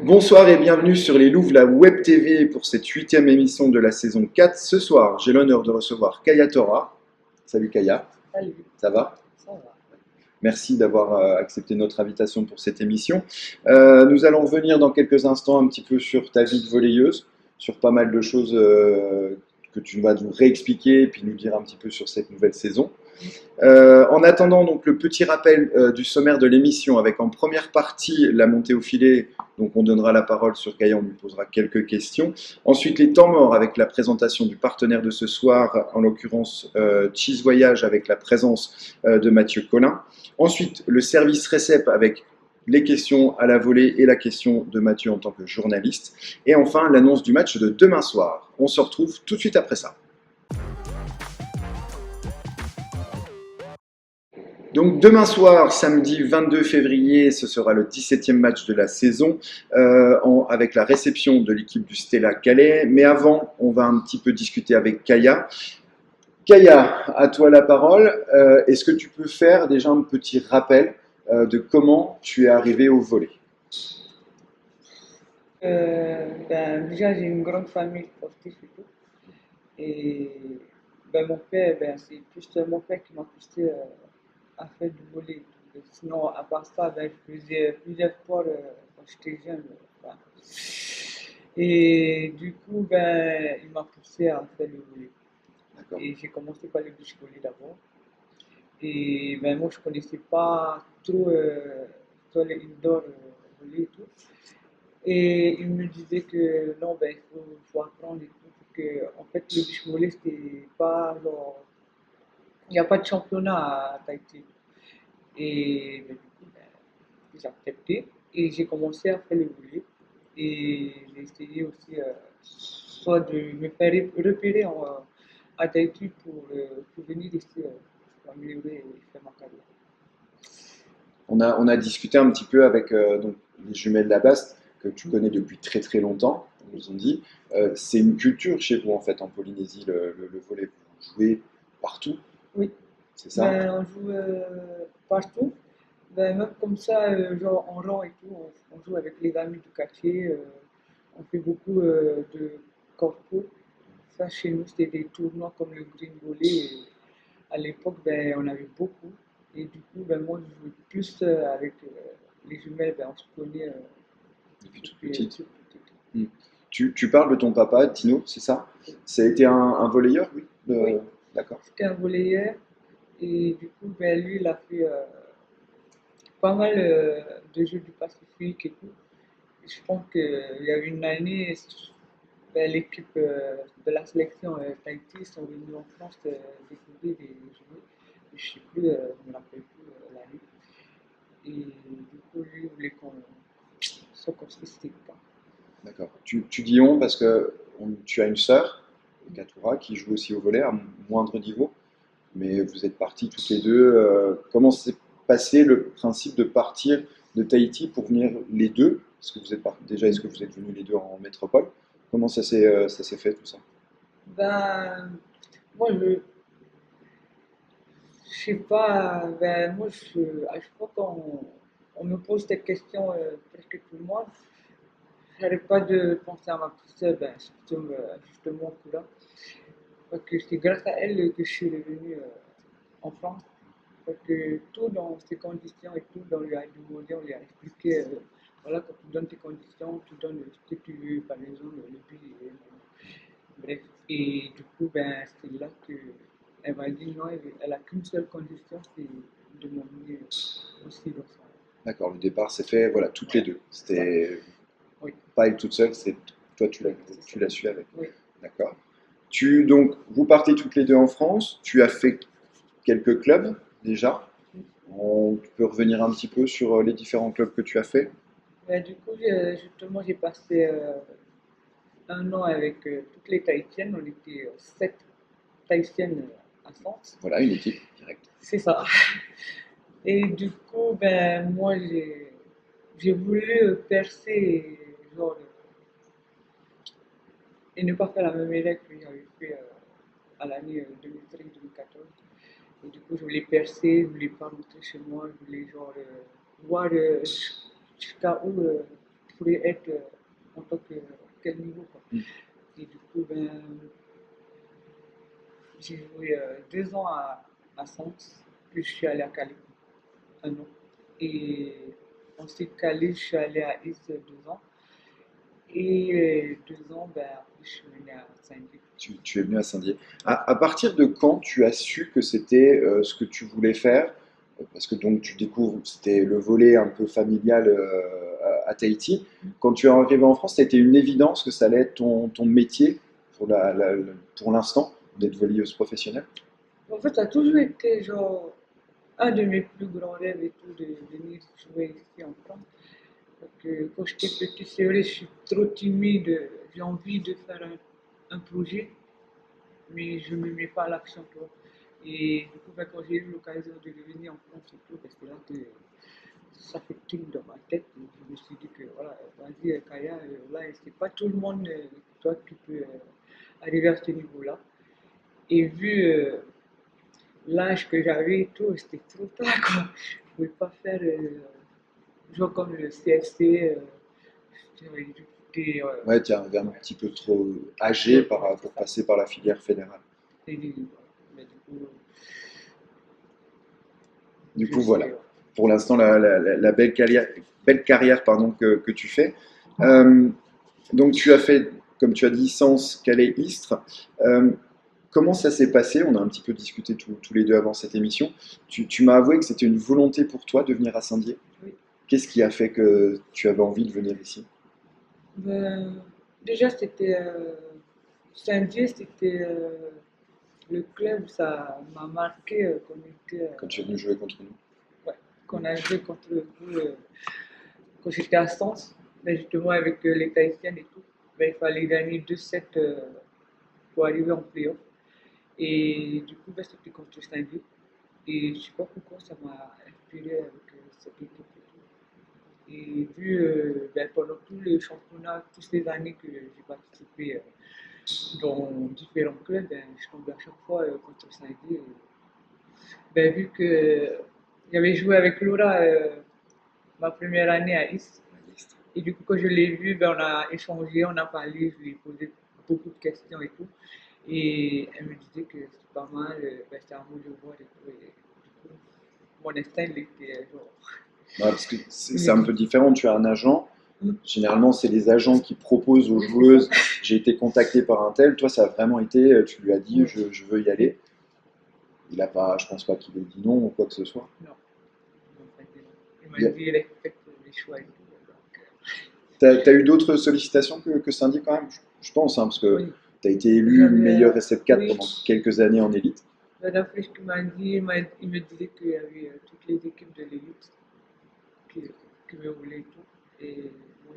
Bonsoir et bienvenue sur les Louves, la Web TV pour cette huitième émission de la saison 4. Ce soir, j'ai l'honneur de recevoir Kaya Tora. Salut Kaya, Salut, ça va? ça va. Merci d'avoir accepté notre invitation pour cette émission. Nous allons revenir dans quelques instants un petit peu sur ta vie de volleyeuse, sur pas mal de choses que tu vas nous réexpliquer et puis nous dire un petit peu sur cette nouvelle saison. En attendant donc le petit rappel du sommaire de l'émission avec en première partie la montée au filet, donc on donnera la parole sur Kaya, on lui posera quelques questions. Ensuite les temps morts avec la présentation du partenaire de ce soir, en l'occurrence Cheese Voyage avec la présence de Mathieu Collin. Ensuite le service récep avec les questions à la volée et la question de Mathieu en tant que journaliste. Et enfin l'annonce du match de demain soir. On se retrouve tout de suite après ça. Donc demain soir, samedi 22 février, ce sera le 17e match de la saison avec la réception de l'équipe du Stella Calais. Mais avant, on va un petit peu discuter avec Kaya. Kaya, à toi la parole. Est-ce que tu peux faire déjà un petit rappel de comment tu es arrivé au volley? Déjà, j'ai une grande famille sportive et tout. Et mon père, c'est plus mon père qui m'a poussé à faire du volley. Et tout. Et sinon, à part ça, je faisais plusieurs sports quand j'étais jeune. Enfin. Et du coup, il m'a poussé à faire le volley. D'accord. Et j'ai commencé par le beach volley d'abord. Et moi, je connaissais pas trop sur les indoor volley et tout. Et il me disait que non, faut apprendre et tout. Que, en fait, le beach volley, c'était pas genre. Il n'y a pas de championnat à Tahiti. Et du coup, j'ai accepté. Et j'ai commencé à faire le volley. Et j'ai essayé aussi soit de me faire repérer à Tahiti pour venir ici pour améliorer et faire ma carrière. On a discuté un petit peu avec donc, les jumelles Labaste, que tu connais depuis très très longtemps, ils nous ont dit. C'est une culture chez vous en fait en Polynésie, le volley. Vous jouez partout, Oui, c'est ça? on joue partout. Même comme ça, genre en rang et tout, on joue avec les amis du quartier. On fait beaucoup de corpo. Ça, chez nous, c'était des tournois comme le Green Volley. Et à l'époque, on avait beaucoup. Et du coup, moi, je jouais plus avec les jumelles. On se connaît Depuis toute depuis petite. toute petite. Hmm. Tu parles de ton papa, Tino, c'est ça? Ça a été un volleyeur, oui? Oui, D'accord. c'était un volleyeur. Et du coup, lui, il a fait pas mal de jeux du Pacifique et tout. Je pense qu'il y a une année, l'équipe de la sélection Tahiti sont venus en France découvrir des joueurs. Je ne sais plus, je ne me rappelle plus l'année. Et du coup, lui, il voulait qu'on soit consistant. D'accord. Tu dis on parce que tu as une sœur, Katura, qui joue aussi au volley à moindre niveau, mais vous êtes partis toutes les deux. Comment s'est passé le principe de partir de Tahiti pour venir les deux? Est-ce que vous êtes déjà, est-ce que vous êtes venus les deux en métropole? Comment ça s'est fait tout ça? Ben, moi, je sais pas, à chaque fois qu'on me pose cette question, presque tout le monde, j'arrête pas de penser à ma petite sœur, justement, là. Parce que c'est grâce à elle que je suis revenu en France. Parce que tout dans ces conditions et tout dans le monde, on lui a expliqué, voilà, quand tu donnes tes conditions, tu donnes ce que tu veux, par exemple, le billet. Bref, et du coup, c'est là que elle m'a dit non, elle a qu'une seule condition, c'est de m'emmener aussi dans ça. D'accord, le départ s'est fait, voilà, toutes les Voilà, deux. c'est ça. C'était Oui, pas elle toute seule, c'est toi, oui, c'est ça. tu l'as su avec. Oui. D'accord. Donc, vous partez toutes les deux en France. Tu as fait quelques clubs déjà. Tu peux revenir un petit peu sur les différents clubs que tu as fait. Du coup, justement, j'ai passé un an avec toutes les Tahitiennes. On était sept Tahitiennes à France. Voilà, une équipe directe. C'est ça. Et du coup, moi, j'ai voulu percer, genre, et ne pas faire la même erreur que j'avais fait à l'année 2013-2014. Et du coup, je voulais percer, je voulais pas rentrer chez moi, je voulais genre voir jusqu'à où pourrais être en tant que quel niveau, quoi. Mm. Et du coup, ben, j'ai joué 2 ans à Sens, puis je suis allé à Calais, 1 an. Et ensuite, Calais, je suis allé à Is 2 ans. Et 2 ans, ben, après, je suis venu à Saint-Denis. Tu es venu à Saint-Dié. À partir de quand tu as su que c'était ce que tu voulais faire? Parce que donc tu découvres, c'était le volet un peu familial à Tahiti. Quand tu es arrivé en France, c'était une évidence que ça allait être ton métier pour l'instant, d'être volleyeuse professionnelle? En fait, ça a toujours été genre un de mes plus grands rêves et tout, de venir jouer ici en France. Donc, quand j'étais petite, c'est vrai, je suis trop timide, j'ai envie de faire un projet, mais je ne me mets pas à l'action, tu vois. Et du coup, ben, quand j'ai eu l'occasion de venir en France et tout, ben, c'est là que ça fait tilt dans ma tête. Et je me suis dit que voilà, vas-y, Kaya, là, c'est pas tout le monde, toi, qui peut arriver à ce niveau-là. Et vu l'âge que j'avais et tout, c'était trop tard, quoi. Je pouvais pas faire genre comme le CFC. J'étais, Ouais, tu es arrivé un petit peu trop âgé pour passer par la filière fédérale. mais du coup, Du je coup, voilà. sais. Pour l'instant, la belle carrière pardon, que tu fais. Donc, tu as fait, comme tu as dit, Sens, Calais, Istres. Comment ça s'est passé? On a un petit peu discuté tous les deux avant cette émission. Tu m'as avoué que c'était une volonté pour toi de venir à Saint-Dié. Oui. Qu'est-ce qui a fait que tu avais envie de venir ici? Ben, déjà, c'était Saint-Dié, c'était le club, ça m'a marqué qu'on était, Quand tu es venu jouer contre nous? ouais, qu'on a joué contre vous quand j'étais à Sens, mais justement avec les Tahitiennes et tout. Ben, il fallait gagner 2-7 pour arriver en playoff. Et du coup, ben, c'était contre Saint-Dié. Et je sais pas pourquoi ça m'a inspiré avec cette équipe et tout. Et vu ben, pendant tous les championnats, toutes les années que j'ai participé dans différents clubs, ben, je tombais à chaque fois contre Saint-Dié. Ben, vu que j'avais joué avec Laura ma première année à Is, et du coup, quand je l'ai vu, ben, on a échangé, on a parlé, je lui ai posé beaucoup de questions et tout. Et elle me disait que c'était pas mal, ben, c'était un mot de voir et tout. Et du coup, mon instinct, il était genre. Ouais, parce que Il c'est me un dit, peu différent. Tu as un agent. hum, Généralement, c'est les agents qui proposent aux oui, c'est ça. joueuses, j'ai été contacté par un tel. Toi, ça a vraiment été, tu lui as dit, Oui, je veux y aller. Il a pas, je pense pas qu'il ait dit non ou quoi que ce soit. non. Non, pas dit non. Il Il m'a y a- dit, il respecte les choix et tout. Donc, T'as eu d'autres sollicitations que Cindy quand même, je pense, hein, parce que oui, tu as été élu j'avais. meilleur SF4 Oui, pendant quelques années en élite. d'après ce qu'il m'a dit, il me disait qu'il y avait toutes les équipes de l'élite qui, qui me voulaient et tout. Et moi,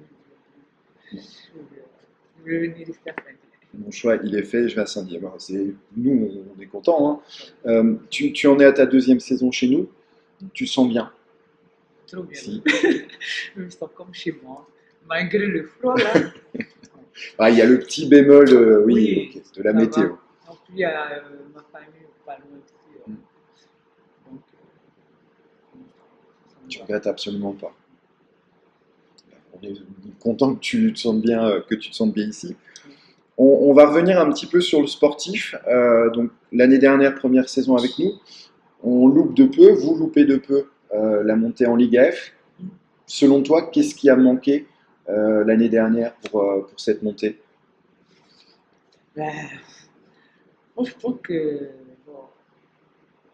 je voulais venir ici à Saint-Denis. Mon choix, il est fait, je vais à Saint-Dié. Bon, nous, on est contents, hein. Tu en es à ta deuxième saison chez nous, tu sens bien. Trop bien. Si. Je me sens comme chez moi. Malgré le froid, là. Ah, il y a le petit bémol, oui, Oui, ok, de la ça va. météo. En plus, il y a ma famille pas loin ici. Mm. Donc, ça Tu me va. regrettes absolument pas. On est content que tu te sentes bien, ici. On va revenir un petit peu sur le sportif. Donc l'année dernière, première saison avec nous, on loupe de peu, vous loupez de peu la montée en Ligue F. Selon toi, qu'est-ce qui a manqué l'année dernière pour cette montée? Ben, moi, je trouve que bon,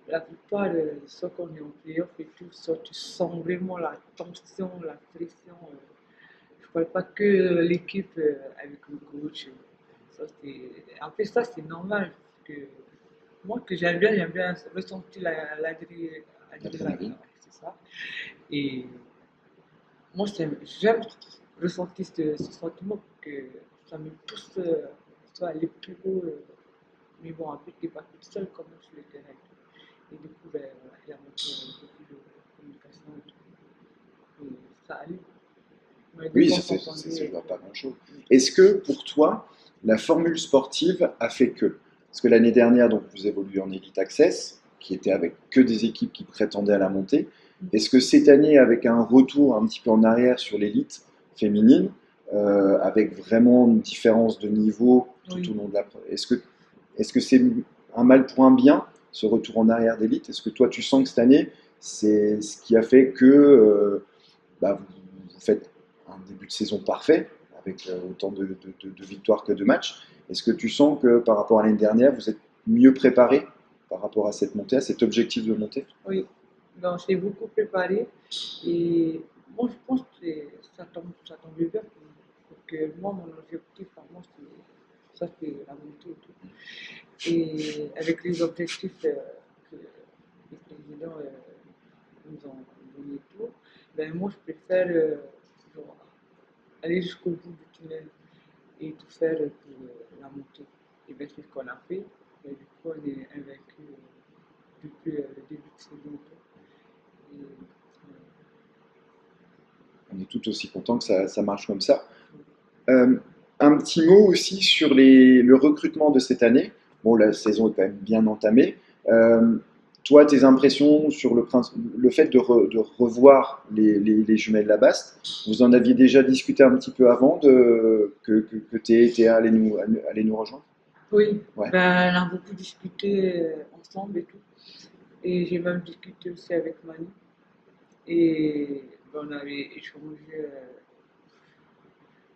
la plupart de ceux qu'on est en playoff et tout, ça, tu sens vraiment la tension, la pression. Je ne parle pas que l'équipe avec le coach. Ça, en fait, ça, c'est normal. Parce que moi, que j'aime bien ressentir l'adrénaline. L'adrénaline. Ouais, c'est ça. Et moi, j'aime ressentir ce sentiment que ça me pousse à aller plus haut. Mais bon, après, tu n'es pas toute seule quand même sur le terrain. Et du coup, ben, voilà, il y a beaucoup de communication et tout. Et ça allait. Mais dès Oui, qu'on ça s'entendait, ne va pas grand-chose. Est-ce que pour toi, la formule sportive a fait que? Parce que l'année dernière, donc, vous évoluez en Elite Access, qui était avec que des équipes qui prétendaient à la montée. Est-ce que cette année, avec un retour un petit peu en arrière sur l'élite, féminine, avec vraiment une différence de niveau tout Oui. au long de la. Est-ce que c'est un mal pour un bien, ce retour en arrière d'élite? Est-ce que toi, tu sens que cette année, c'est ce qui a fait que bah, vous faites un début de saison parfait, avec autant de victoires que de matchs? Est-ce que tu sens que par rapport à l'année dernière, vous êtes mieux préparé par rapport à cette montée, à cet objectif de montée? Oui, donc j'ai beaucoup préparé et moi je pense que ça tombe bien parce que moi mon objectif vraiment c'est la montée et tout. Et avec les objectifs que les présidents nous ont donné et tout, ben moi je préfère genre, aller jusqu'au bout du tunnel et tout faire pour la montée. Et bien c'est ce qu'on a fait. Et du coup on est invaincu depuis le début de saison. Et, On est tout aussi content que ça marche comme ça. Euh, un petit mot aussi sur le recrutement de cette année. Bon, la saison est quand même bien entamée. Euh, Toi, tes impressions sur le fait de revoir les jumelles Labaste, vous en aviez déjà discuté un petit peu avant que Théa allait nous rejoindre? oui, Ouais. ben, on a beaucoup discuté ensemble et tout. Et j'ai même discuté aussi avec Manu. Et ben, on avait échangé,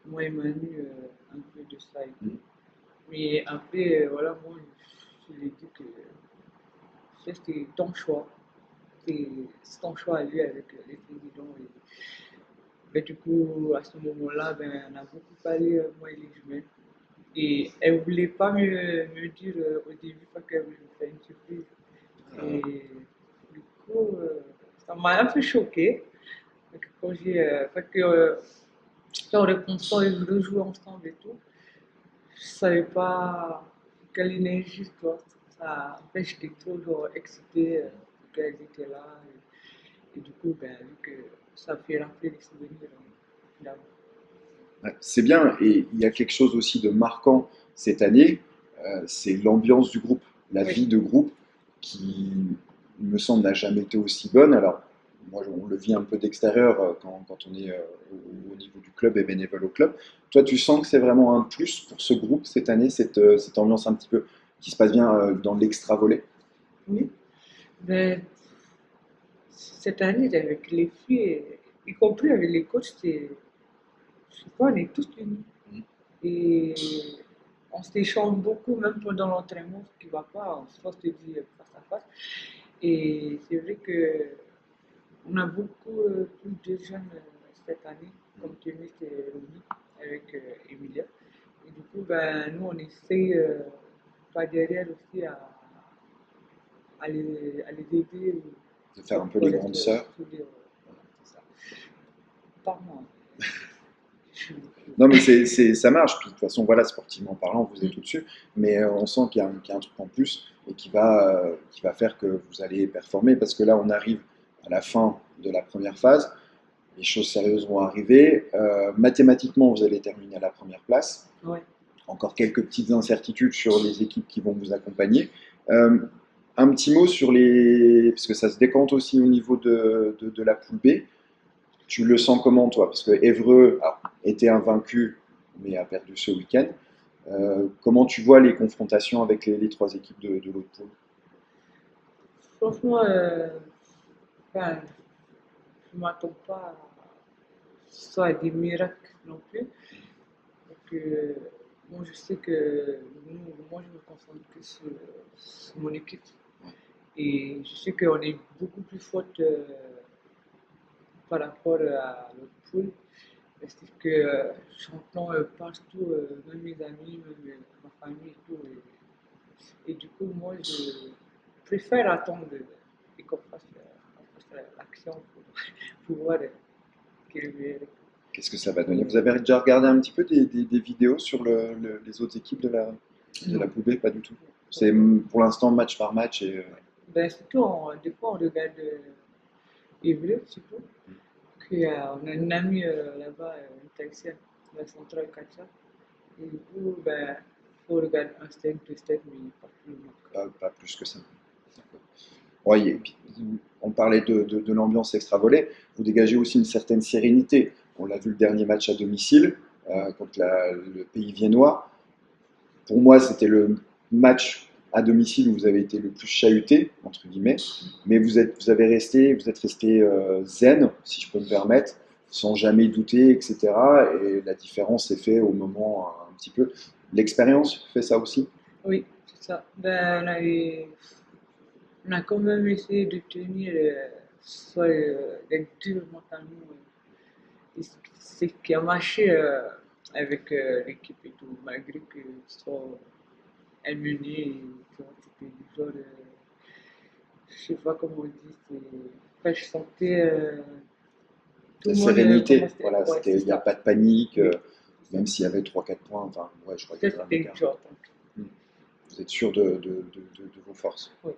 moi et Manu, un peu de ça et tout. Mm. Mais après, voilà, moi, je lui ai dit que c'était ton choix. C'est ton choix à lui avec les présidents. Et, ben, du coup, à ce moment-là, ben, on a beaucoup parlé, moi et les jumelles. Et elle voulait pas me dire au début parce qu'elle voulait me faire une surprise. Et du coup, ça m'a un peu choqué. Parce que quand on répond et rejouer ensemble et tout, je savais pas quelle énergie, quoi. Ça, en fait, j'étais trop genre, excitée qu'elles étaient là. Et du coup, ben, vu que ça fait rappeler les souvenirs d'avant. Ouais, c'est bien, et il y a quelque chose aussi de marquant cette année, c'est l'ambiance du groupe, la Oui, vie de groupe qui, il me semble, n'a jamais été aussi bonne. Alors, moi, on le vit un peu d'extérieur quand on est au niveau du club et bénévole au club. Toi, tu sens que c'est vraiment un plus pour ce groupe cette année, cette ambiance un petit peu qui se passe bien dans l'extra-volley? oui. Mais cette année, avec les filles, y compris avec les coachs, je sais pas, on est tous unis. Et on s'échange beaucoup, même pendant l'entraînement, ce qui ne va pas, on se force de dire face à face. Et c'est vrai que on a beaucoup plus de jeunes cette année, comme tennis et Romy, avec Emilia. Et du coup, ben, nous, on essaie par derrière aussi à les aider De faire un pour peu qu'on les reste grandes sœurs. soudés. Voilà, c'est ça. Pas moi. Je suis Non, mais ça marche. Puis, de toute façon, voilà, sportivement parlant, vous êtes au-dessus. Mais on sent qu'il y a un truc en plus et qui va faire que vous allez performer. Parce que là, on arrive à la fin de la première phase. Les choses sérieuses vont arriver. Mathématiquement, vous allez terminer à la première place. ouais. Encore quelques petites incertitudes sur les équipes qui vont vous accompagner. Euh, un petit mot sur les. Parce que ça se décante aussi au niveau de la poule B. Tu le sens comment, toi? Parce que Évreux était invaincu, mais a perdu ce week-end. Comment tu vois les confrontations avec les trois équipes de l'autre poule? Franchement, ben, je ne m'attends pas à soit à des miracles non plus. Donc, moi, je sais que moi, je me concentre que sur mon équipe. Et je sais qu'on est beaucoup plus forte par rapport à l'autre poule. Parce que j'entends partout, même mes amis, même ma famille et tout. Et du coup, moi, je préfère attendre et qu'on fasse l'action pour voir quel est le meilleur. Qu'est-ce que ça va donner? Vous avez déjà regardé un petit peu des vidéos sur les autres équipes de la Non. poule B? Pas du tout. C'est pour l'instant match par match et Ben, surtout, des fois, on regarde Évry, surtout. Puis, on a une amie là-bas, une Tahitienne, la centrale Katia. Et du coup, ben, faut regarder un step, deux steps, mais pas plus loin. pas plus que ça. Ouais, et puis, on parlait de l'ambiance extra-volée. Vous dégagez aussi une certaine sérénité. On l'a vu le dernier match à domicile contre le pays viennois. Pour moi, c'était le match à domicile où vous avez été le plus chahuté, entre guillemets, mais vous êtes resté zen, si je peux me permettre, sans jamais douter, etc. Et la différence s'est faite au moment un petit peu. L'expérience fait ça aussi. Oui, c'est ça. Ben, on a quand même essayé de tenir, soit d'être dur mentalement. C'est ce qui a marché avec l'équipe et tout, malgré que soit elle menait, c'était du genre, je sais pas comment on dit, enfin, je sentais tout La le monde sérénité, commençait, voilà, ouais, c'est il n'y a ça. pas de panique, Oui, c'est même ça. s'il y avait 3-4 points, enfin, ouais, je crois qu'il Ça, y avait un c'était une écart. chance. Hmm. Vous êtes sûr de vos forces. Oui.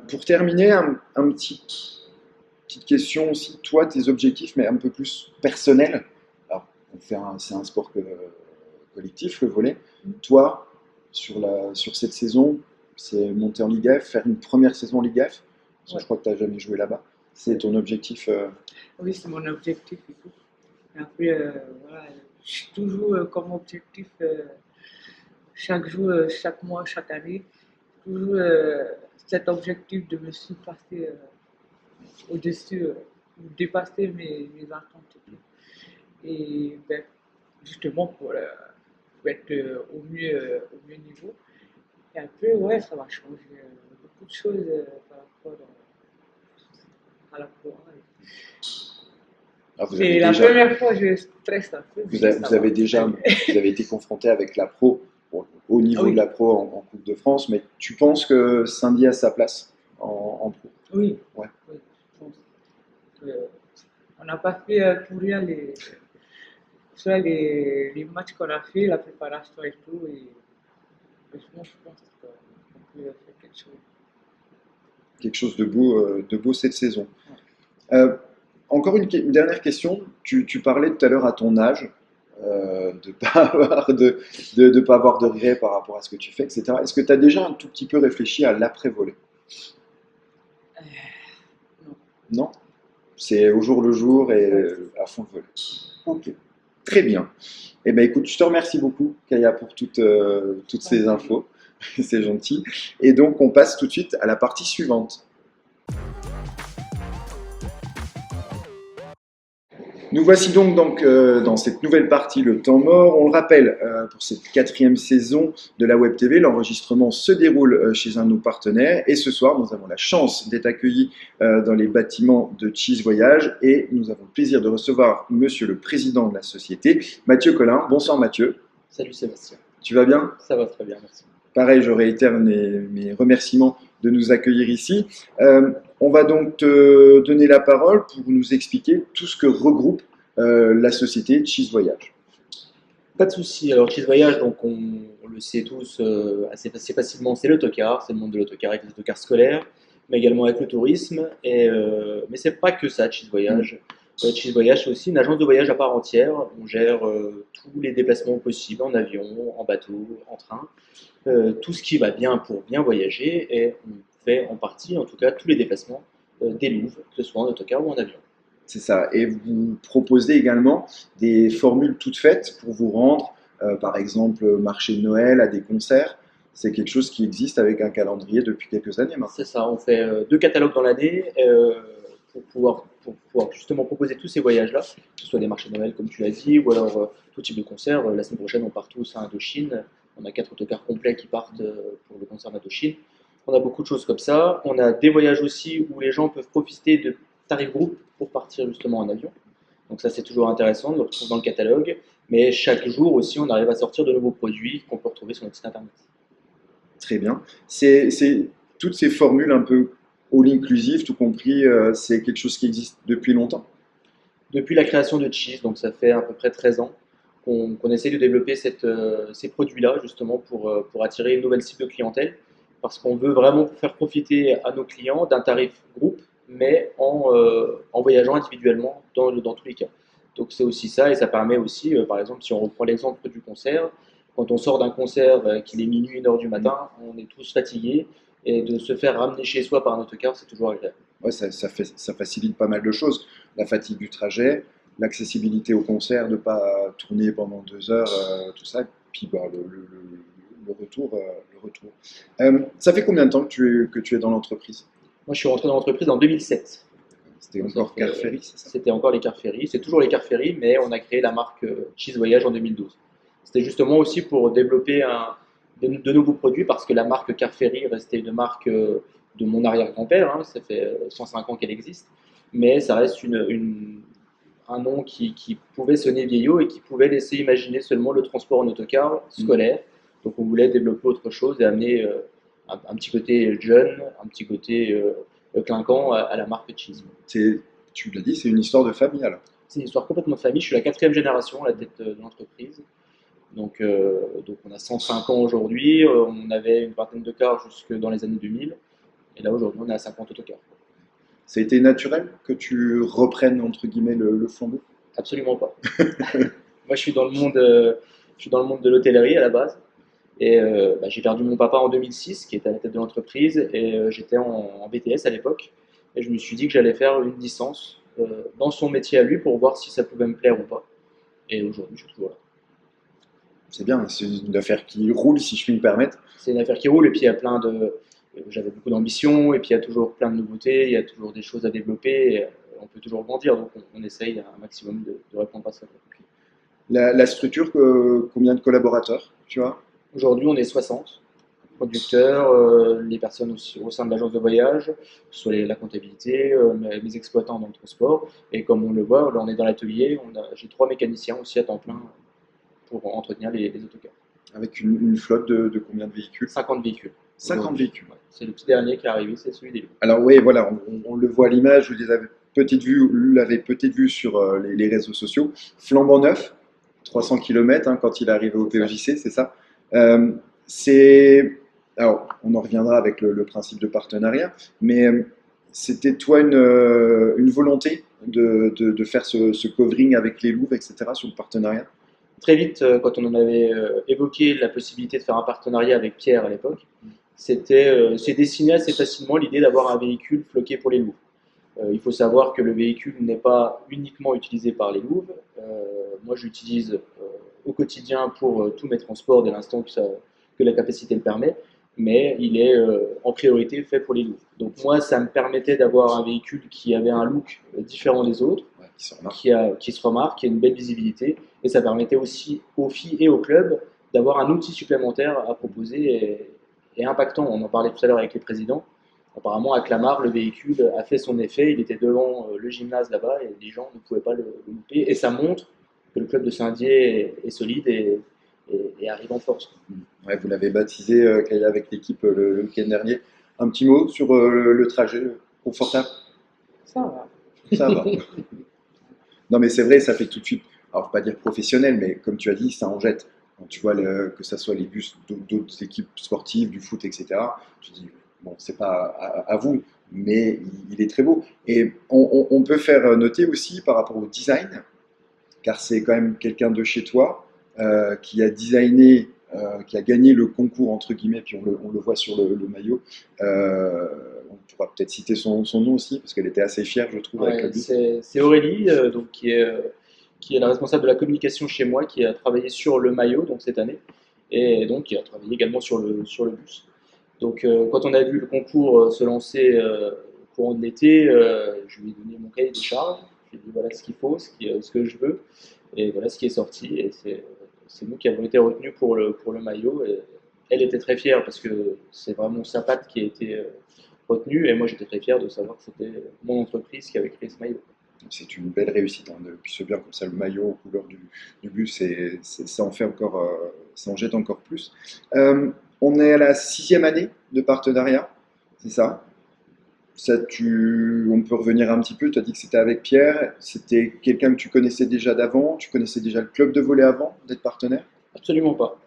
Pour terminer, petite question aussi, toi, tes objectifs, mais un peu plus personnels. Alors, c'est un sport collectif, le volley. Toi, sur cette saison, c'est monter en Ligue F, faire une première saison Ligue F, parce que Ouais. je crois que tu n'as jamais joué là-bas. C'est ton objectif Oui, c'est mon objectif et tout. Et après, voilà, j'ai toujours comme objectif, chaque jour, chaque mois, chaque année, toujours cet objectif de me surpasser au-dessus, dépasser mes attentes et tout. Et ben, justement pour être au mieux niveau. Et après, ouais, ça va changer beaucoup de choses par rapport à la pro. ah, vous avez C'est la déjà, première fois que je stresse un peu, mais ça vous va. avez déjà, Allez. vous avez été confronté avec la pro, bon, au Ah niveau de oui, la pro en Coupe de France, mais tu penses que Saint-Dié a sa place en pro? oui, Ouais. oui, je pense que on n'a pas fait pour rien soit les matchs qu'on a fait, la préparation et tout, et franchement, je pense qu'on peut faire quelque chose. Quelque chose de beau cette saison. Ouais. Euh, Encore une dernière question. Tu parlais tout à l'heure à ton âge de ne pas avoir de pas avoir de regrets par rapport à ce que tu fais, etc. Est-ce que tu as déjà un tout petit peu réfléchi à l'après-volley? Non. Non? C'est au jour le jour et Ouais, à fond le volley. Ok. Très bien. Eh ben écoute, je te remercie beaucoup, Kaya, pour toutes c'est ces ça. infos. C'est gentil. Et donc, on passe tout de suite à la partie suivante. Nous voici donc dans cette nouvelle partie, le temps mort. On le rappelle, pour cette quatrième saison de la Web TV, l'enregistrement se déroule chez un de nos partenaires. Et ce soir, nous avons la chance d'être accueillis dans les bâtiments de Cheese Voyage. Et nous avons le plaisir de recevoir monsieur le président de la société, Mathieu Collin. Bonsoir Mathieu. Salut Sébastien, Tu vas bien? ça va très bien, merci. Pareil, je réitère mes remerciements de nous accueillir ici. On va donc te donner la parole pour nous expliquer tout ce que regroupe la société Cheese Voyage. Pas de souci. Alors, Cheese Voyage, donc on le sait tous assez facilement, c'est l'autocar, c'est le monde de l'autocar avec les autocars scolaires, mais également avec le tourisme. Mais c'est pas que ça, Cheese Voyage. Cheese Voyage, c'est aussi une agence de voyage à part entière. On gère tous les déplacements possibles en avion, en bateau, en train, tout ce qui va bien pour bien voyager, et on fait en partie, en tout cas, tous les déplacements des Louvres, que ce soit en autocar ou en avion. C'est ça. Et vous proposez également des formules toutes faites pour vous rendre, par exemple, au marché de Noël, à des concerts. C'est quelque chose qui existe avec un calendrier depuis quelques années maintenant. C'est ça, on fait deux catalogues dans l'année pour pouvoir justement proposer tous ces voyages-là, que ce soit des marchés de Noël comme tu l'as dit, ou alors tout type de concert. La semaine prochaine, on part tous à Indochine. On a 4 autocars complets qui partent pour le concert d'Indochine. On a beaucoup de choses comme ça. On a des voyages aussi où les gens peuvent profiter de tarifs groupe pour partir justement en avion. Donc ça, c'est toujours intéressant de le retrouver dans le catalogue. Mais chaque jour aussi, on arrive à sortir de nouveaux produits qu'on peut retrouver sur notre site internet. Très bien. Toutes ces formules un peu all-inclusive, tout compris, c'est quelque chose qui existe depuis longtemps. Depuis la création de Cheese, donc ça fait à peu près 13 ans, qu'on essaie de développer ces produits-là justement pour attirer une nouvelle cible de clientèle, parce qu'on veut vraiment faire profiter à nos clients d'un tarif groupe, mais en voyageant individuellement dans tous les cas. Donc c'est aussi ça, et ça permet aussi, par exemple, si on reprend l'exemple du concert, quand on sort d'un concert, qu'il est minuit, 1 heure du matin, on est tous fatigués, et de se faire ramener chez soi par un autocar, c'est toujours agréable. Ouais, ça facilite pas mal de choses. La fatigue du trajet, l'accessibilité au concert, de ne pas tourner pendant 2 heures, tout ça, puis bah, le retour. Le retour. Ça fait combien de temps que tu es dans l'entreprise? Moi, je suis rentré dans l'entreprise en 2007. C'était Donc, ça encore fait- Car Ferry, c'est ça? C'était encore les Car Ferry. C'est toujours les Car Ferry, mais on a créé la marque Cheese Voyage en 2012. C'était justement aussi pour développer de nouveaux produits parce que la marque Car Ferry restait une marque de mon arrière-grand-père. Hein, ça fait 105 ans qu'elle existe. Mais ça reste un nom qui pouvait sonner vieillot et qui pouvait laisser imaginer seulement le transport en autocar scolaire. Donc on voulait développer autre chose et amener un petit côté jeune, un petit côté clinquant à la marque Cheese. Tu l'as dit, c'est une histoire de famille alors. C'est une histoire complètement de famille. Je suis la quatrième génération à la tête de l'entreprise. Donc on a 105 ans aujourd'hui. On avait une vingtaine de cars jusque dans les années 2000. Et là aujourd'hui on est à 50 autocars. Ça a été naturel que tu reprennes entre guillemets le flambeau? Absolument pas. Moi je suis dans le monde de l'hôtellerie à la base. Et j'ai perdu mon papa en 2006, qui était à la tête de l'entreprise, et j'étais en BTS à l'époque. Et je me suis dit que j'allais faire une licence dans son métier à lui pour voir si ça pouvait me plaire ou pas. Et aujourd'hui, je suis toujours là. C'est bien, c'est une affaire qui roule, si je puis me permettre. C'est une affaire qui roule, et puis il y a plein de. J'avais beaucoup d'ambition, et puis il y a toujours plein de nouveautés, il y a toujours des choses à développer, et on peut toujours grandir, donc on essaye un maximum de répondre à ça. La structure, combien de collaborateurs tu as? Aujourd'hui, on est 60 producteurs, les personnes au sein de l'agence de voyage, que ce soit la comptabilité, mes exploitants dans le transport. Et comme on le voit, là, on est dans l'atelier, j'ai 3 mécaniciens aussi à temps plein pour entretenir les autocars. Avec une flotte de combien de véhicules? 50 véhicules. 50 véhicules. Ouais. C'est le petit dernier qui est arrivé, c'est celui des loups. Alors oui, voilà, on le voit à l'image, vous l'avez peut-être vu sur les réseaux sociaux. Flambant neuf, 300 km quand il est arrivé au POJC, c'est ça. Euh, c'est, alors, on en reviendra avec le principe de partenariat, mais c'était toi une volonté de faire ce covering avec les Louvres, etc., sur le partenariat? Très vite, quand on en avait évoqué la possibilité de faire un partenariat avec Pierre à l'époque, c'est dessiné assez facilement l'idée d'avoir un véhicule floqué pour les loups. Il faut savoir que le véhicule n'est pas uniquement utilisé par les louves. Moi, je l'utilise au quotidien pour tous mes transports dès l'instant que la capacité le permet, mais il est en priorité fait pour les louves. Donc moi, ça me permettait d'avoir un véhicule qui avait un look différent des autres, Ouais, qui se remarque. qui se remarque, qui a une belle visibilité, et ça permettait aussi aux filles et aux clubs d'avoir un outil supplémentaire à proposer et impactant. On en parlait tout à l'heure avec les présidents. Apparemment, à Clamart, le véhicule a fait son effet. Il était devant le gymnase là-bas et les gens ne pouvaient pas le louper. Et ça montre que le club de Saint-Dié est solide et arrive en force. Ouais, vous l'avez baptisé, Kaya, avec l'équipe le week-end dernier. Un petit mot sur le trajet confortable? Ça va. Ça va. Non, mais c'est vrai, ça fait tout de suite, alors pas dire professionnel, mais comme tu as dit, ça en jette. Quand tu vois que ça soit les bus d'autres équipes sportives, du foot, etc., tu dis, bon, c'est pas à vous, mais il est très beau. Et on peut faire noter aussi par rapport au design, car c'est quand même quelqu'un de chez toi qui a designé, qui a gagné le concours, entre guillemets, puis on le voit sur le maillot. On pourra peut-être citer son nom aussi, parce qu'elle était assez fière, je trouve, avec le Ouais, bus. c'est Aurélie, donc, qui est la responsable de la communication chez moi, qui a travaillé sur le maillot donc, cette année, et donc qui a travaillé également sur le bus. Donc quand on a vu le concours se lancer au courant de l'été, je lui ai donné mon cahier des charges, je lui ai dit voilà ce qu'il faut, ce que je veux, et voilà ce qui est sorti, et c'est nous qui avons été retenus pour le maillot, et elle était très fière parce que c'est vraiment sa patte qui a été retenue, et moi j'étais très fier de savoir que c'était mon entreprise qui avait créé ce maillot. C'est une belle réussite, hein, puis c'est bien comme ça, le maillot aux couleurs du bus, ça en fait encore, ça en jette encore plus. On est à la 6e année de partenariat, c'est ça? On peut revenir un petit peu, tu as dit que c'était avec Pierre, c'était quelqu'un que tu connaissais déjà d'avant, tu connaissais déjà le club de volley avant d'être partenaire? Absolument pas.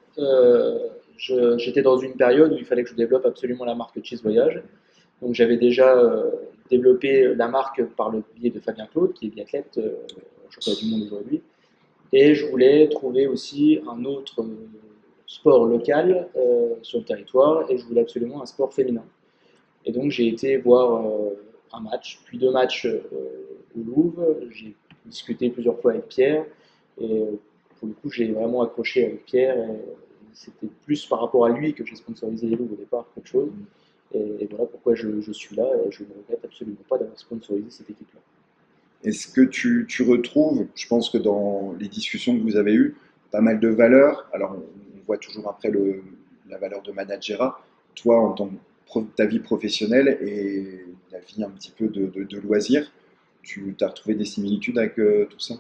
J'étais dans une période où il fallait que je développe absolument la marque Cheese Voyage. Donc j'avais déjà développé la marque par le biais de Fabien Claude, qui est biathlète championnat du monde aujourd'hui. Et je voulais trouver aussi un autre sport local sur le territoire, et je voulais absolument un sport féminin. Et donc j'ai été voir un match, puis 2 matchs au Louvre. J'ai discuté plusieurs fois avec Pierre. Et pour le coup, j'ai vraiment accroché avec Pierre. Et c'était plus par rapport à lui que j'ai sponsorisé les Loups au départ qu'autre chose. Et voilà pourquoi je suis là. Et je ne regrette absolument pas d'avoir sponsorisé cette équipe-là. Est-ce que tu retrouves, je pense que dans les discussions que vous avez eues, pas mal de valeurs. Alors, on voit toujours après la valeur de managerat. Toi, en tant que ta vie professionnelle et la vie un petit peu de loisir, tu as retrouvé des similitudes avec tout ça?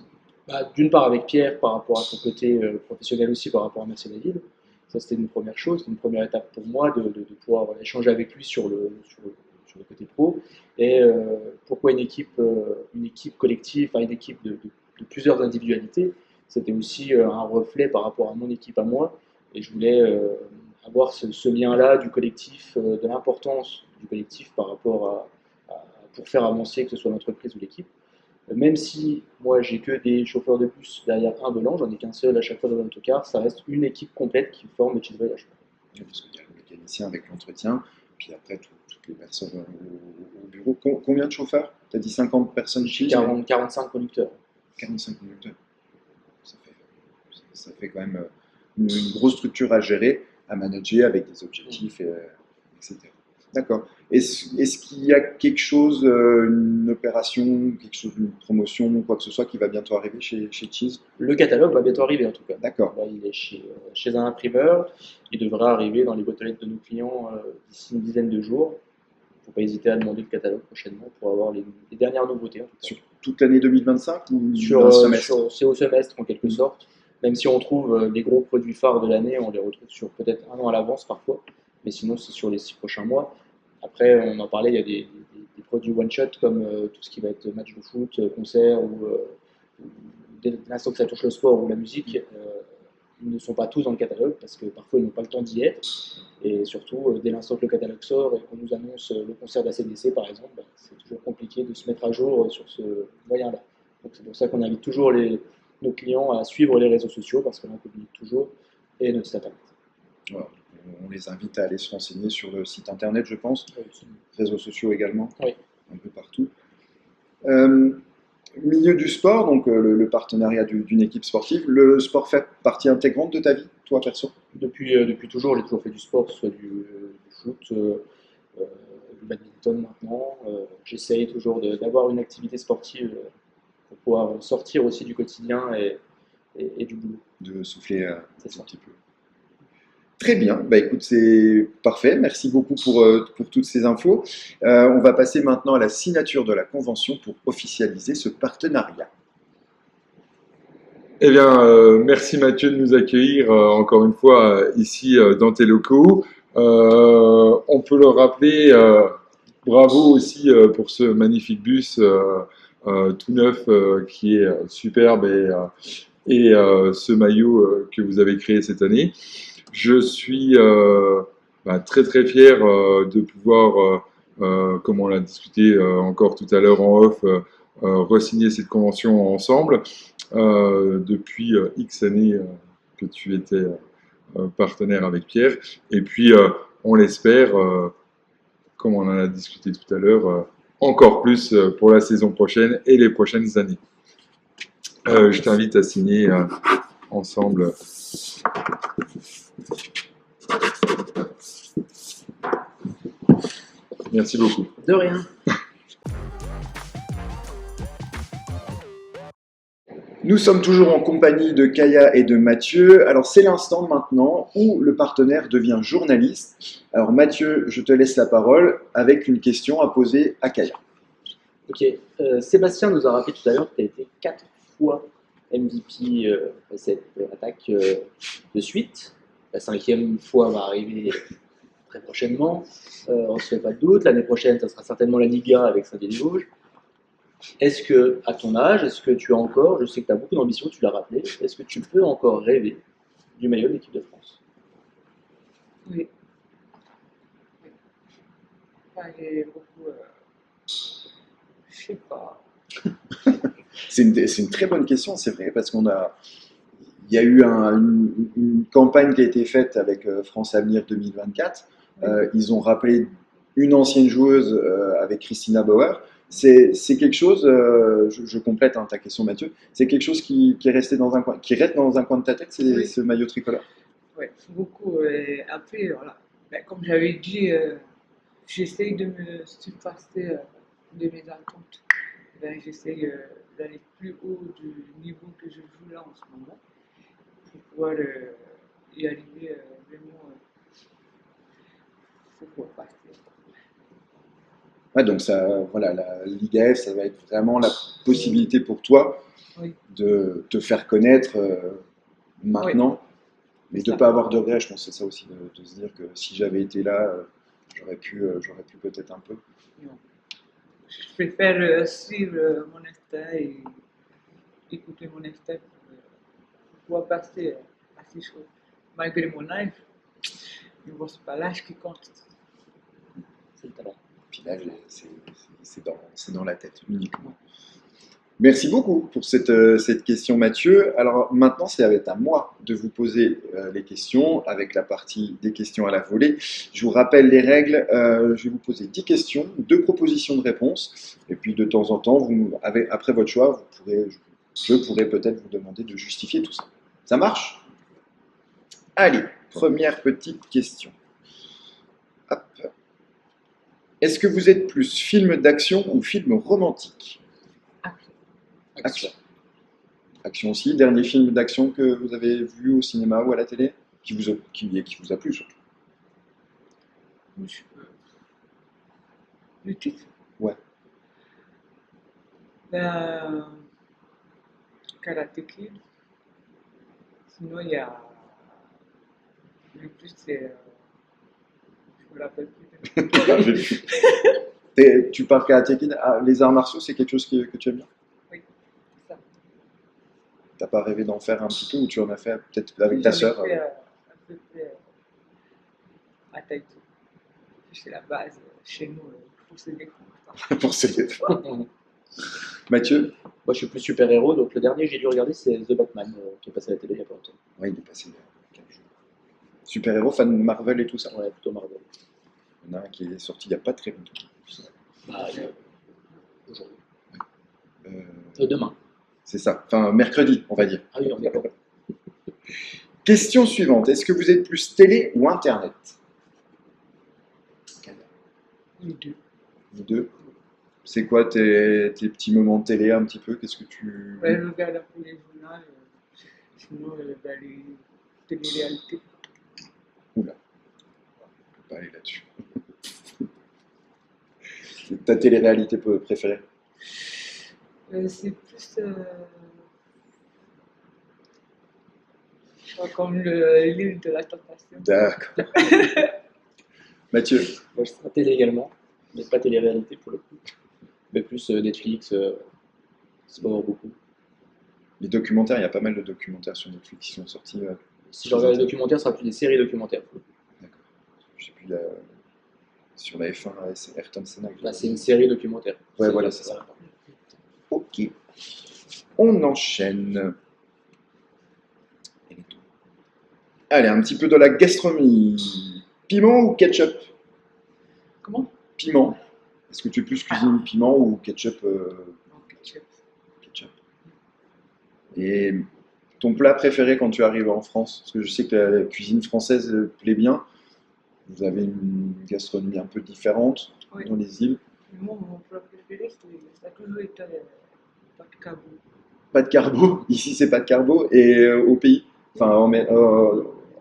Bah, d'une part avec Pierre par rapport à son côté professionnel aussi par rapport à Mathieu David. Ça c'était une première chose, c'était une première étape pour moi de pouvoir échanger avec lui sur le côté pro. Et pourquoi une équipe collective, enfin une équipe de plusieurs individualités, c'était aussi un reflet par rapport à mon équipe à moi. Et je voulais avoir ce lien-là du collectif, de l'importance du collectif par rapport pour faire avancer que ce soit l'entreprise ou l'équipe. Même si moi j'ai que des chauffeurs de bus derrière un volant, j'en ai qu'un seul à chaque fois dans l'autocar, ça reste une équipe complète qui forme Métiers de Voyage. Parce qu'il y a le mécanicien avec l'entretien, puis après toutes les personnes au bureau. Combien de chauffeurs? Tu as dit 50 personnes chez 45 conducteurs. 45 conducteurs. Ça fait quand même une grosse structure à gérer, à manager avec des objectifs, etc. D'accord. Est-ce qu'il y a quelque chose, une opération, quelque chose, une promotion, quoi que ce soit qui va bientôt arriver chez Cheese? Le catalogue va bientôt arriver en tout cas. D'accord. Là, il est chez un imprimeur. Il devrait arriver dans les boîtes aux lettres de nos clients d'ici une dizaine de jours. Il ne faut pas hésiter à demander le catalogue prochainement pour avoir les dernières nouveautés. En tout cas. Sur toute l'année 2025 ou Sur, un semestre? c'est au semestre en quelque sorte. Même si on trouve les gros produits phares de l'année, on les retrouve sur peut-être un an à l'avance parfois. Mais sinon, c'est sur les 6 prochains mois. Après, on en parlait, il y a des produits one-shot comme tout ce qui va être match de foot, concert ou dès l'instant que ça touche le sport ou la musique, ils ne sont pas tous dans le catalogue parce que parfois ils n'ont pas le temps d'y être. Et surtout, dès l'instant que le catalogue sort et qu'on nous annonce le concert de la CDC par exemple, bah, c'est toujours compliqué de se mettre à jour sur ce moyen-là. Donc c'est pour ça qu'on invite toujours nos clients à suivre les réseaux sociaux parce que l'on communique toujours et notre site internet. Voilà. On les invite à aller se renseigner sur le site internet, je pense, Oui. réseaux sociaux également, Oui. un peu partout. Milieu du sport, donc le partenariat d'une équipe sportive, le sport fait partie intégrante de ta vie, toi perso? Depuis toujours, j'ai toujours fait du sport, que ce soit du foot, du badminton maintenant. J'essaye toujours d'avoir une activité sportive pour pouvoir sortir aussi du quotidien et du boulot. De souffler un C'est ça. petit peu. Très bien, bah écoute, c'est parfait. Merci beaucoup pour toutes ces infos. On va passer maintenant à la signature de la convention pour officialiser ce partenariat. Eh bien, merci Mathieu de nous accueillir encore une fois ici dans tes locaux. On peut le rappeler, bravo aussi pour ce magnifique bus tout neuf qui est superbe et ce maillot que vous avez créé cette année. Je suis très très fier de pouvoir, comme on l'a discuté encore tout à l'heure en off, re-signer cette convention ensemble. Depuis X années que tu étais partenaire avec Pierre. Et puis, on l'espère, comme on en a discuté tout à l'heure, encore plus pour la saison prochaine et les prochaines années. Je t'invite à signer ensemble. Merci beaucoup. De rien. Nous sommes toujours en compagnie de Kaya et de Mathieu. Alors c'est l'instant maintenant où le partenaire devient journaliste. Alors Mathieu, je te laisse la parole avec une question à poser à Kaya. Ok. Sébastien nous a rappelé tout à l'heure que tu as été 4 fois MVP cette attaque de suite. La 5e fois va arriver très prochainement. On ne se fait pas de doute. L'année prochaine, ça sera certainement la Liga avec Saint-Dié-des-Vosges. Est-ce que, à ton âge, est-ce que tu as encore, je sais que tu as beaucoup d'ambition, tu l'as rappelé, est-ce que tu peux encore rêver du maillot de l'équipe de France? Oui. Enfin, j'ai beaucoup. Je sais pas. C'est une très bonne question, c'est vrai, parce il y a eu une campagne qui a été faite avec France Avenir 2024. Ils ont rappelé une ancienne joueuse avec Christina Bauer. C'est quelque chose, je complète ta question Mathieu, c'est quelque chose qui est resté dans un coin, qui reste dans un coin de ta tête, Oui. ce maillot tricolore. Ouais, beaucoup. Après, voilà. Ben, comme j'avais dit, j'essaye de me surpasser de mes attentes. Ben, j'essaye d'aller plus haut du niveau que je joue là en ce moment pour pouvoir y arriver vraiment. Faut pouvoir passer. Ouais, donc ça, voilà, la Liga F, ça va être vraiment la possibilité pour toi Oui. de te faire connaître maintenant, mais C'est de ne ça. pas avoir de regrets. Je pense que c'est ça aussi, de se dire que si j'avais été là, j'aurais pu peut-être un peu. Non. Je préfère suivre mon instinct et écouter mon instinct pour pouvoir passer à ces choses. Malgré mon âge, mais bon, c'est pas l'âge qui compte. C'est le talent. Puis là, c'est dans la tête uniquement. Merci beaucoup pour cette question, Mathieu. Alors maintenant, c'est à moi de vous poser les questions avec la partie des questions à la volée. Je vous rappelle les règles. Je vais vous poser 10 questions, 2 propositions de réponse. Et puis de temps en temps, après votre choix, je pourrais peut-être vous demander de justifier tout ça. Ça marche? Allez, première petite question. Hop. Est-ce que vous êtes plus film d'action ou film romantique? Action. Action aussi. Dernier film d'action que vous avez vu au cinéma ou à la télé qui vous a plu surtout. Le titre? Ouais. Ben, Karate Kid. Sinon, il y a. Le plus, c'est. Je me rappelle plus. Tu parles Karate Kid, les arts martiaux, c'est quelque chose que tu aimes bien? Oui, c'est ça. T'as pas rêvé d'en faire un petit peu ou tu en as fait peut-être avec ta J'en ai sœur? fait, un peu près à Tahiti. C'est la base chez nous pour se défendre. Pour se défendre. Mathieu? Moi, je suis plus super-héros, donc le dernier que j'ai dû regarder, c'est The Batman, qui est passé à la télé il y a pas longtemps. Oui, il est passé il y a 15 jours. Super-héros, fan de Marvel et tout ça. Ouais, plutôt Marvel. Il y en a un qui est sorti il n'y a pas très longtemps. Bah, aujourd'hui. Euh, Demain. c'est ça, enfin mercredi, on va dire. Ah oui, on est d'accord. Question suivante, est-ce que vous êtes plus télé ou internet? Les deux. Les deux. C'est quoi tes petits moments de télé un petit peu? Qu'est-ce que tu... Ouais, je regarde un peu les journaux, sinon ben, les télé-réalités. Oula, on peut pas aller là-dessus. Ta télé-réalité préférée? C'est plus comme l'île de la tentation. D'accord. Mathieu? Moi, je serai télé également, mais pas télé-réalité pour le coup. Mais plus Netflix, sport beaucoup. Les documentaires, il y a pas mal de documentaires sur Netflix qui sont sortis. Si je regarde les documentaires, ce sera plus des séries documentaires. D'accord. Je sais plus, sur la F1, c'est Ayrton Senna. Là, c'est une série documentaire. Ouais, voilà, c'est ça. Ok. On enchaîne. Allez, un petit peu de la gastronomie. Piment ou ketchup? Comment? Piment. Est-ce que tu es plus cuisine piment ou ketchup? Non, ketchup. Ketchup. Et ton plat préféré quand tu arrives en France? Parce que je sais que la cuisine française plaît bien. Vous avez une gastronomie un peu différente Oui. dans les îles. Moi, mon plat préféré, ça a toujours été pas de carbo. Pas de carbo. Ici, c'est pas de carbo. Et au pays? Enfin,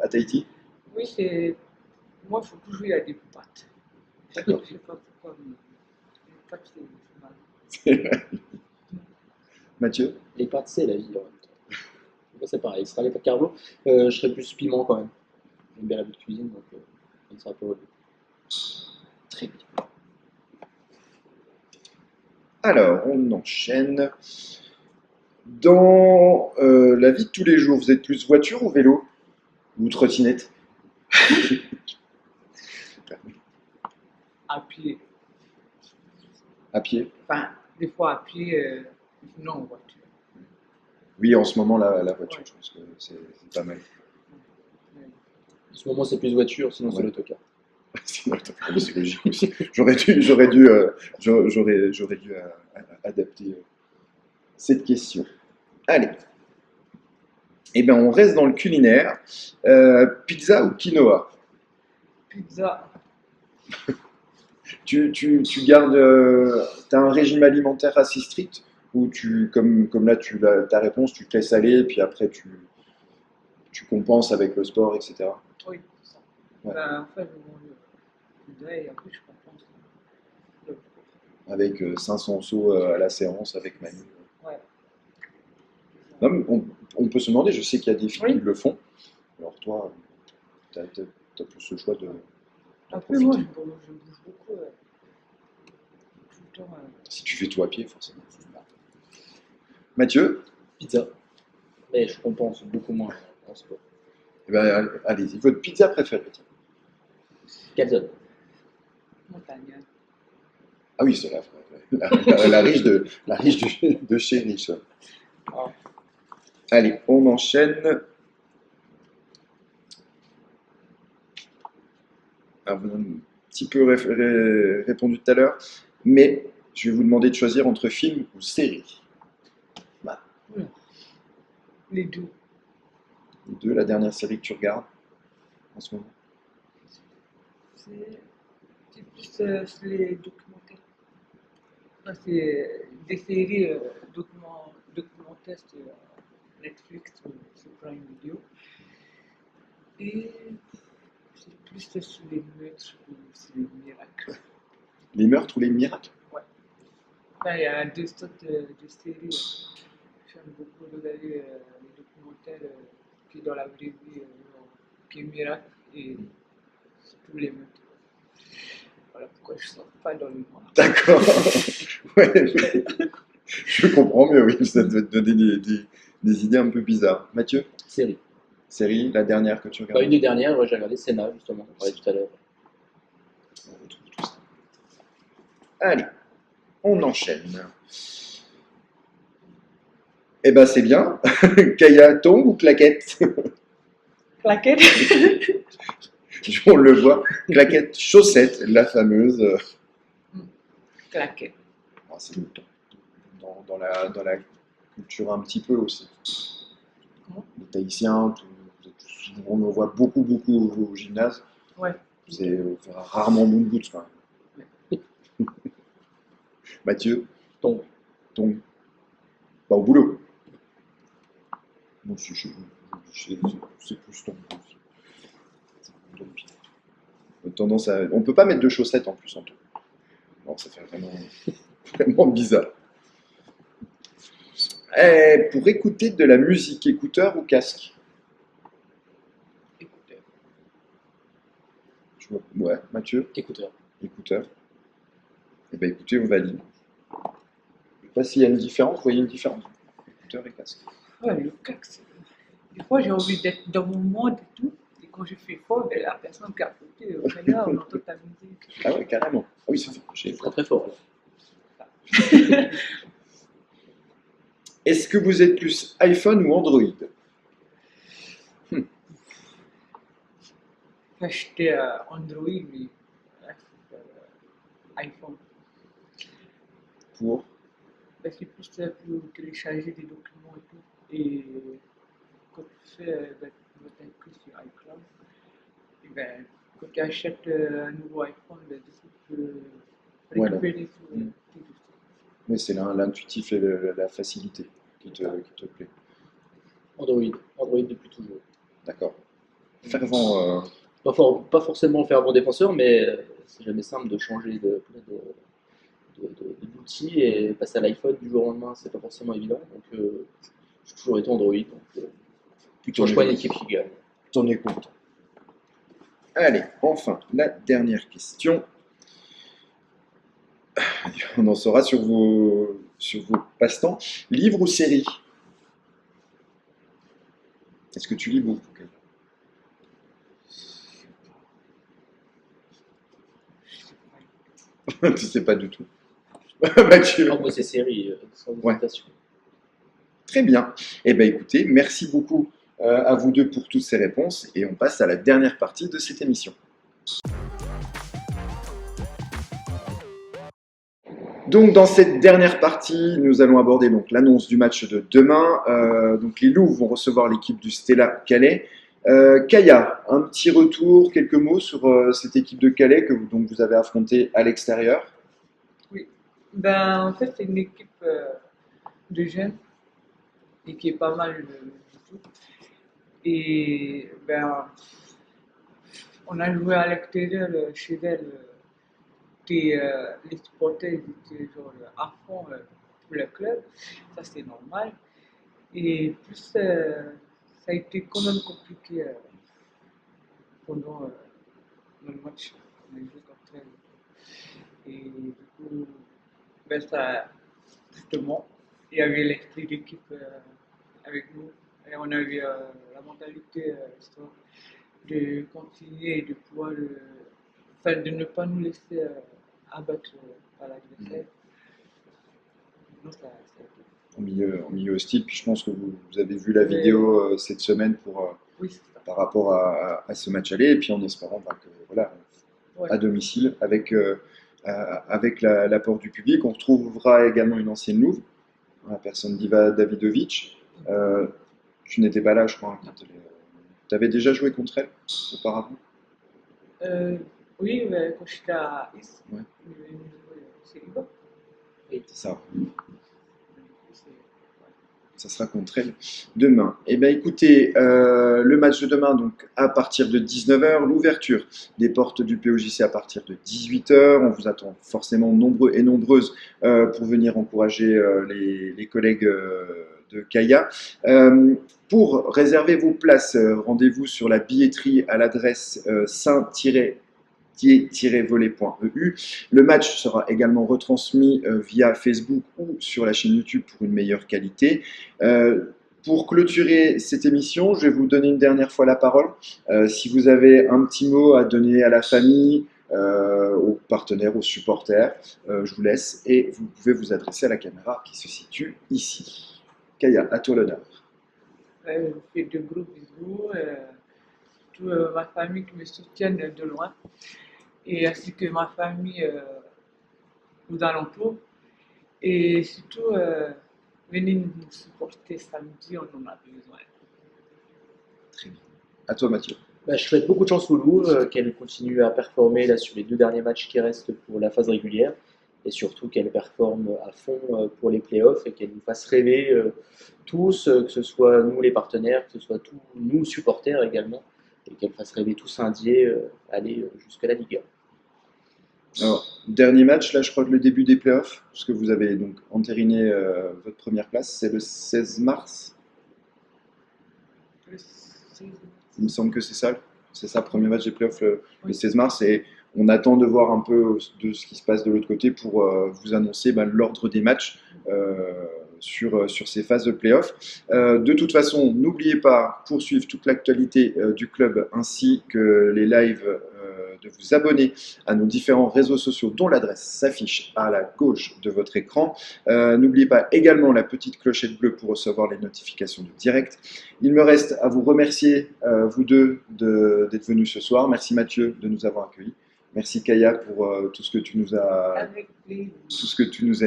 à Tahiti? Oui, c'est. Moi, il faut toujours y aller des pâtes. D'accord. Je sais pas pourquoi, mais les pâtes, c'est mal. Mathieu? Les pâtes, c'est la vie en même temps. Moi, c'est pareil, ce sera les pâtes carbo. Je serais plus piment quand même. J'aime bien la vie de cuisine, donc ça sera pour le Très bien. Alors, on enchaîne. Dans la vie de tous les jours, vous êtes plus voiture ou vélo? Ou trottinette? À pied. À pied? Enfin, des fois à pied, non en voiture. Oui, en ce moment, la voiture, Ouais. je pense que c'est pas mal. Ouais. En ce moment, c'est plus voiture, sinon Ouais. c'est l'autocar. Mais c'est logique aussi. J'aurais dû adapter cette question. Allez. Eh ben, on reste dans le culinaire. Pizza ou quinoa? Pizza. Tu gardes. T'as un régime alimentaire assez strict ou comme là, ta réponse, tu te laisses aller et puis après, tu compenses avec le sport, etc. Oui, c'est ça. Ouais. En fait, je mange pizza et après, je compense. Avec 500 sauts à la séance avec Manu. Ouais. Non, mais on peut se demander, je sais qu'il y a des filles Oui. qui le font. Alors toi, tu as plus le choix de Après, moi, profiter. je bouge beaucoup. Tout le temps. Si tu fais tout à pied, forcément. Mathieu, Pizza. Mais je compense beaucoup moins en sport. eh ben, allez-y, votre pizza préférée? Tiens. Calzone. Montagne. Ah oui, c'est la riche de chez Riche. Ah. Allez, on enchaîne. Alors, vous avez un petit peu répondu tout à l'heure, mais je vais vous demander de choisir entre film ou série. Les deux. Les deux, la dernière série que tu regardes en ce moment. C'est plus sur les documentaires. Enfin, c'est des séries documentaires sur Netflix ou sur Prime Video. Et c'est plus sur les meurtres ou sur les miracles. Les meurtres ou les miracles? Enfin, il y a deux sortes de séries. J'aime beaucoup regarder les documentaires qui dans la vraie vie, qui est miracle et tous les meurtres. Voilà pourquoi je ne sors pas dans le noir. D'accord. Ouais, je comprends mieux, oui. Ça doit te donner des idées un peu bizarres. Mathieu, Série. série, la dernière que tu Bah, regardes? une des dernières, ouais, j'ai regardé Senna, justement, on parlait tout à l'heure. On retrouve tout ça. Allez, on enchaîne. Eh ben c'est bien. Kaya, tongs ou claquette? Claquette. On le voit. Claquette, chaussette, la fameuse. Claquette. Ah, c'est dans la culture un petit peu aussi. Comment? Les Tahitiens, on en voit beaucoup au gymnase. Ouais. On fait rarement moon boots quand même. Mathieu, Donc, tongs. Pas au boulot. Moi aussi, c'est plus tongs. On peut pas mettre de chaussettes en plus en tout. Non, ça fait vraiment bizarre. Pour écouter de la musique, écouteur ou casque? Écouteur. Ouais, Mathieu, écouteur. écouteur. Eh bien écoutez, on valide. Je ne sais pas s'il y a une différence, vous voyez une différence? Écouteur et casque. Ouais, le casque. Des fois, j'ai envie d'être dans mon monde et tout. Et quand je fais fort, ben, la personne qui est à côté, là, on entend ta musique. Ah ouais, carrément. Ah oui, c'est fort. C'est très très fort. Là. Est-ce que vous êtes plus iPhone ou Android? Enfin, j'étais Android, mais là, c'est iPhone. Pour? Ben, c'est plus pour télécharger des documents et tout. Et quand tu fais, ben, tu vas t'inscrire sur iCloud. Et ben, quand tu achètes un nouveau iPhone, ben, tu peux Voilà. récupérer sur tes dossiers. Oui, c'est l'intuitif et la facilité qui te plaît. Android depuis toujours. D'accord. Fervent. Pas forcément faire bon défenseur, mais c'est jamais simple de changer d'outil et passer à l'iPhone du jour au lendemain, c'est pas forcément évident. Donc, j'ai toujours été Android. Donc, je change pas une équipe qui gagne. T'en es content. Allez, enfin, la dernière question. On en saura sur vos passe-temps. Livre ou série? Est-ce que tu lis beaucoup? Tu sais pas du tout. Mathieu. Alors, moi, c'est série, sans Ouais. hésitation. Très bien. Eh bien, écoutez, merci beaucoup à vous deux pour toutes ces réponses et on passe à la dernière partie de cette émission. Donc dans cette dernière partie, nous allons aborder donc l'annonce du match de demain. Donc les Loups vont recevoir l'équipe du Stella Calais. Kaya, un petit retour, quelques mots sur cette équipe de Calais que donc vous avez affrontée à l'extérieur. Oui. En fait, c'est une équipe de jeunes et qui est pas mal du tout. Et on a joué à l'extérieur chez elle. Les supporters étaient genre à fond pour le club, ça c'est normal. Et plus, ça a été quand même compliqué pendant le match qu'on a joué contre elle. Et du coup, ça, justement, il y avait l'esprit d'équipe avec nous. Et on avait la mentalité histoire de continuer et de pouvoir de ne pas nous laisser abattre par l'adversaire. Non, ça a été. En milieu hostile, puis je pense que vous avez vu la vidéo cette semaine Oui, c'est ça. par rapport à ce match aller, et puis en espérant que voilà, à domicile, avec l'apport du public, on retrouvera également une ancienne Louve, la personne d'Iva Davidovic. Tu n'étais pas là, je crois, quand tu avais déjà joué contre elle auparavant? Oui, mais quand j'étais à Is, Ouais. c'est Iva. C'est ça. Ça sera contre elle demain. Eh bien, écoutez, le match de demain, donc à partir de 19h, l'ouverture des portes du POJC à partir de 18h. On vous attend forcément nombreux et nombreuses pour venir encourager les collègues de Kaya. Pour réserver vos places, rendez-vous sur la billetterie à l'adresse saint-volley.eu. Le match sera également retransmis via Facebook ou sur la chaîne YouTube pour une meilleure qualité. Pour clôturer cette émission, je vais vous donner une dernière fois la parole. Si vous avez un petit mot à donner à la famille, aux partenaires, aux supporters, je vous laisse et vous pouvez vous adresser à la caméra qui se situe ici. Kaya, à toi l'honneur. Je vous fais de gros bisous. Surtout ma famille qui me soutiennent de loin. Et ainsi que ma famille aux alentours. Et surtout, venez nous supporter samedi, on en a besoin. Très bien. À toi Mathieu. Je souhaite beaucoup de chance aux Louves, qu'elles continuent à performer là, sur les 2 derniers matchs qui restent pour la phase régulière. Et surtout qu'elles performent à fond pour les playoffs et qu'elles nous fassent rêver tous, que ce soit nous les partenaires, que ce soit tous nous supporters également, et qu'elles fassent rêver tous Indiens aller jusqu'à la Ligue 1. Alors, dernier match, là je crois que le début des playoffs, parce que vous avez donc entériné votre première place, c'est le 16 mars. Il me semble que c'est ça, premier match des playoffs le 16 mars, et on attend de voir un peu de ce qui se passe de l'autre côté pour vous annoncer l'ordre des matchs sur ces phases de playoffs. De toute façon, n'oubliez pas, pour suivre toute l'actualité du club ainsi que les lives, de vous abonner à nos différents réseaux sociaux dont l'adresse s'affiche à la gauche de votre écran. N'oubliez pas également la petite clochette bleue pour recevoir les notifications de direct. Il me reste à vous remercier, vous deux, d'être venus ce soir. Merci Mathieu de nous avoir accueillis. Merci Kaya pour tout ce que tu nous as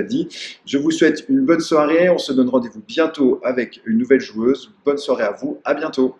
dit. Je vous souhaite une bonne soirée. On se donne rendez-vous bientôt avec une nouvelle joueuse. Bonne soirée à vous. À bientôt.